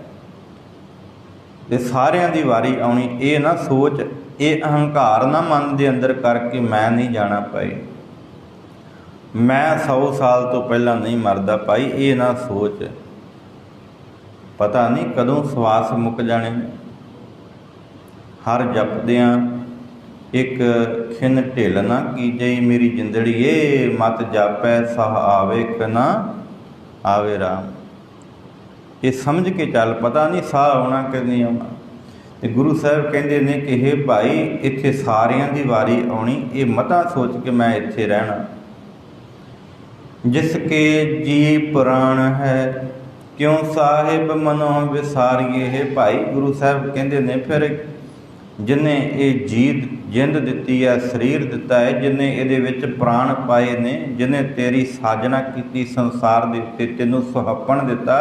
ਤੇ ਸਾਰਿਆਂ ਦੀ ਵਾਰੀ ਆਉਣੀ। ਇਹ ਨਾ ਸੋਚ, ਇਹ ਅਹੰਕਾਰ ਨਾ ਮਨ ਦੇ ਅੰਦਰ ਕਰਕੇ ਮੈਂ ਨਹੀਂ ਜਾਣਾ ਭਾਈ, ਮੈਂ 100 ਸਾਲ ਤੋਂ ਪਹਿਲਾਂ ਨਹੀਂ ਮਰਦਾ ਭਾਈ, ਇਹ ਨਾ ਸੋਚ। ਪਤਾ ਨਹੀਂ ਕਦੋਂ ਸਵਾਸ ਮੁੱਕ ਜਾਣੇ। ਹਰ ਜਪਦਿਆਂ एक खिन ढिल ना कीजई मेरी जिंदड़ी ये मत जापै सह आवे क ना आवे राम। ये समझ के चल, पता नहीं साह आना कि नहीं आना। तो गुरु साहब कहते ने कि हे भाई इत्थे सारियां दी वारी आनी, ये मता सोच के मैं इत्थे रहना। जिसके जी प्राण है क्यों साहिब मनो विसारिए। हे भाई गुरु साहब कहते ने फिर जिन्हें ये जिंद दिती है, शरीर दिता है, जिन्हें ये विच प्राण पाए ने, जिन्हें तेरी साजना की संसार दे उत्ते तेनों सुहप्पण दिता,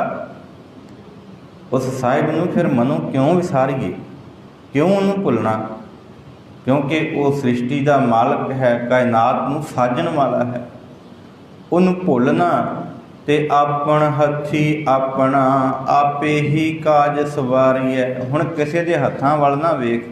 उस साहिब नूं फिर मनो क्यों विसारिए, क्यों उन्होंने भुलना। क्योंकि वो सृष्टि का मालक है, कायनात नूं साजण वाला है। उन्होंने भुलना ते आपन हथी अपना आपे ही काज सवारीए। हुण किसी के हत्थां वल ना वेख,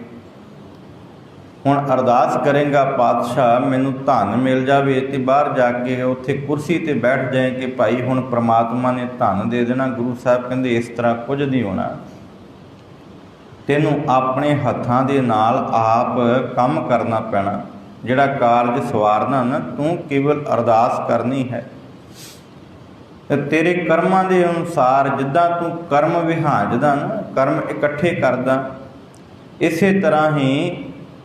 हुण अरदास करेंगा पातशाह मैनू धन मिल जाए तो बाहर जाके उत्थे कुर्सी ते बैठ जाए कि भाई हुण परमात्मा ने धन दे देना। गुरु साहब कहते इस तरह कुछ नहीं होना, तैनू अपने हत्थां दे नाल आप काम करना पैना। जिहड़ा कारज सवारना ना, तू केवल अरदास करनी है। तेरे कर्मां दे अनुसार जिद्दां तू कर्म विहांजदा ना, कर्म इकट्ठे करदा, इसे तरह ही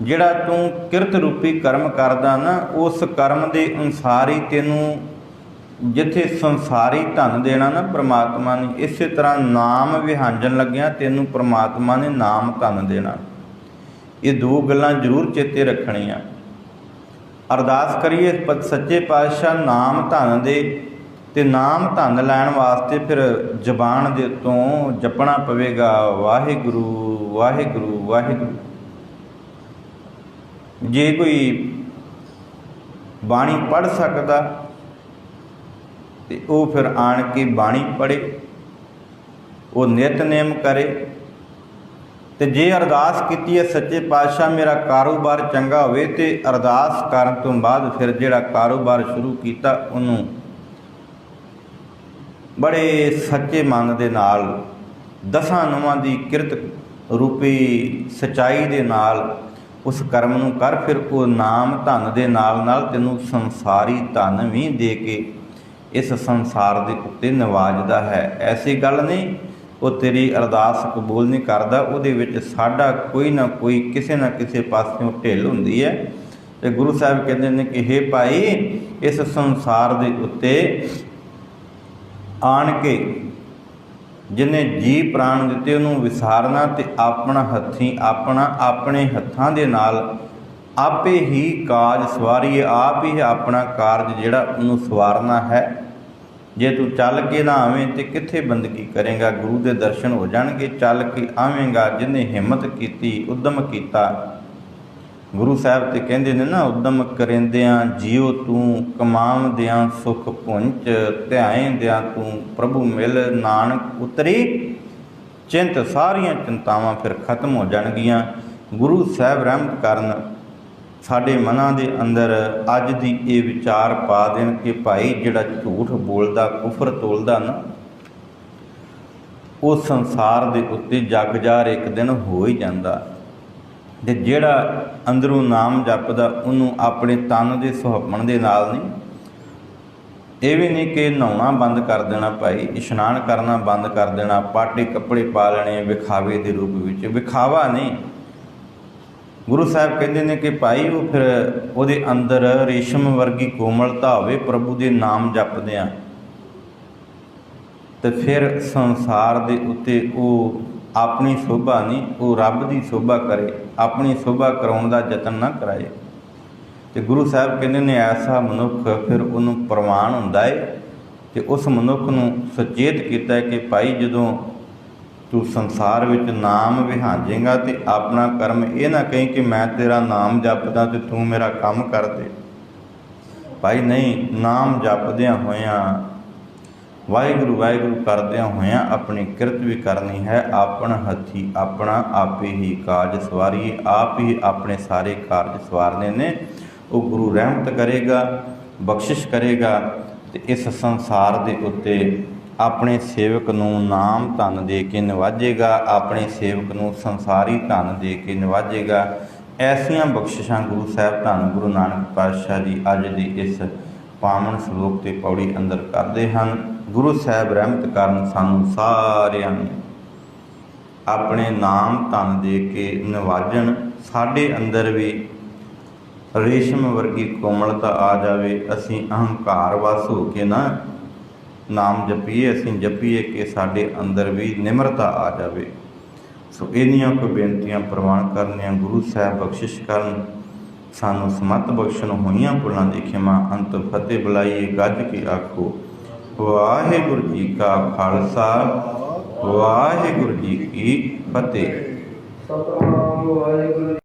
जिहड़ा तू किरत रूपी कर्म करदा ना, उस कर्म के अनुसार ही तेनू जिथे संसारी धन देना ना परमात्मा ने, इस तरह नाम विहांजन लग्या तेनू परमात्मा ने नाम धन देना। ये दो गल्लां जरूर चेते रखणियां। अरदास करिए सच्चे पातशाह नाम धन दे, ते नाम धन लैण वास्ते फिर जबान दे तो जपना पवेगा वाहिगुरू वाहिगुरू वाहिगुरू। जे कोई बाणी पढ़ सकदा ते वो फिर आण के बाणी पढ़े, वो नितनेम करे। ते जे अरदास कीती है सच्चे पातशाह मेरा कारोबार चंगा होवे, ते अरदास करन तो बाद फिर जिहड़ा कारोबार शुरू कीता उन्हों बड़े सच्चे मन दे नाल दसां नौवां दी किरत रूपी सच्चाई दे नाल उस कर्म नूं कर। फिर वो नाम धन दे नाल नाल तैनूं संसारी धन भी दे के इस संसार दे उत्ते नवाजदा है। ऐसी गल नहीं वो तेरी अरदास कबूल नहीं करदा, उहदे विच साडा कोई ना कोई किसी ना किसी पासों ढिल हुंदी है। ते गुरु साहब कहते हैं कि हे भाई इस संसार दे उत्ते आण के जिन्हें जी प्राण दिते उन्होंने विसारना, ते अपना हथी अपना अपने हत्थां दे नाल आपे ही काज सवारीए। आप ही अपना कारज जिहड़ा उन्होंने सवारना है। जे तू चल के ना आवें तो कित्थे बंदगी करेंगा, गुरु के दर्शन हो जाणगे। चल के आवेंगा जिन्हें हिम्मत की उद्यम किया। गुरु साहब तो कहते हैं ना, उद्यम करेंदियां जियो तू कमावदियां सुख पुंच, ध्याएंदियां तू प्रभु मिल नानक उतरी चिंत। सारियां चिंतावां फिर खत्म हो जाणगियां। गुरु साहब रहमत करन साडे मनां दे अंदर अज दी ये विचार पा देन कि भाई जिहड़ा झूठ बोलदा कुफर तोलदा ना, वो संसार दे उत्ते जग जार एक दिन हो ही जांदा। ते जिहड़ा अंदरों नाम जपदा उन्हों अपने तन के सुहप्पण दे नाल नहीं, ये भी नहीं कि नहाउणा बंद कर देना भाई, इशनान करना बंद कर देना, पाटे कपड़े पा लेने विखावे के रूप में। विखावा नहीं, गुरु साहब कहते हैं कि भाई वो फिर उहदे अंदर रेशम वर्गी कोमलता होवे प्रभु के नाम जपदियां, तो फिर संसार के उत्ते वो अपनी शोभा नहीं, वो रब की शोभा करे, अपनी शोभा कराउण दा यतन ना कराए। तो गुरु साहब कहते हैं ऐसा मनुख फिर उन्होंने प्रवान हुंदा है। तो उस मनुख नूं सचेत किया कि भाई जदों तू संसार विच नाम विहांजेगा तो अपना कर्म ये ना कहीं कि मैं तेरा नाम जपदा तो तू मेरा काम कर दे। भाई नहीं, नाम जपदियां होयां वाहिगुरू वाहिगुरू करदियां होयां अपनी किरत भी करनी है। अपन हथी अपना आपे ही काज सवारीए। आप ही अपने सारे कारज सवारने ने। वो गुरु रहमत करेगा, बख्शिश करेगा, तो इस संसार के उत्ते अपने सेवक नूं नाम धन दे के नवाजेगा, अपने सेवक नूं संसारी धन दे के नवाजेगा। ਐਸੀਆਂ ਬਖਸ਼ਿਸ਼ਾਂ ਗੁਰੂ ਸਾਹਿਬ ਧੰਨ ਗੁਰੂ ਨਾਨਕ ਪਾਤਸ਼ਾਹ ਜੀ ਅੱਜ ਦੀ ਇਸ ਪਾਵਨ ਸ਼ਲੋਕ ਤੇ ਪੌੜੀ ਅੰਦਰ ਕਰਦੇ ਹਨ। ਗੁਰੂ ਸਾਹਿਬ ਰਹਿਮਤ ਕਰਨ ਸਾਨੂੰ ਸਾਰਿਆਂ ਨੂੰ ਆਪਣੇ ਨਾਮ ਧਨ ਦੇ ਕੇ ਨਿਵਾਜਣ, ਸਾਡੇ ਅੰਦਰ ਵੀ ਰੇਸ਼ਮ ਵਰਗੀ ਕੋਮਲਤਾ ਆ ਜਾਵੇ। ਅਸੀਂ ਅਹੰਕਾਰ ਵਸ ਹੋ ਕੇ ਨਾ ਨਾਮ ਜਪੀਏ, ਅਸੀਂ ਜਪੀਏ ਕਿ ਸਾਡੇ ਅੰਦਰ ਵੀ ਨਿਮਰਤਾ ਆ ਜਾਵੇ। ਸੋ ਇਹਦੀਆਂ ਕੋਈ ਬੇਨਤੀਆਂ ਪ੍ਰਵਾਨ ਕਰਨੀਆਂ। ਗੁਰੂ ਸਾਹਿਬ ਬਖਸ਼ਿਸ਼ ਕਰਨ, ਸਾਨੂੰ ਸਮਤ ਬਖਸ਼ਣ, ਹੋਈਆਂ ਭੁੱਲਾਂ ਦੀ ਖਿਮਾ, ਅੰਤ ਫਤਿਹ ਬੁਲਾਈਏ ਗੱਜ ਕੇ ਆਖੋ ਵਾਹਿਗੁਰੂ ਜੀ ਕਾ ਖਾਲਸਾ ਵਾਹਿਗੁਰੂ ਜੀ ਕੀ ਫਤਿਹ। ਸਤਿਨਾਮ ਵਾਹਿਗੁਰੂ।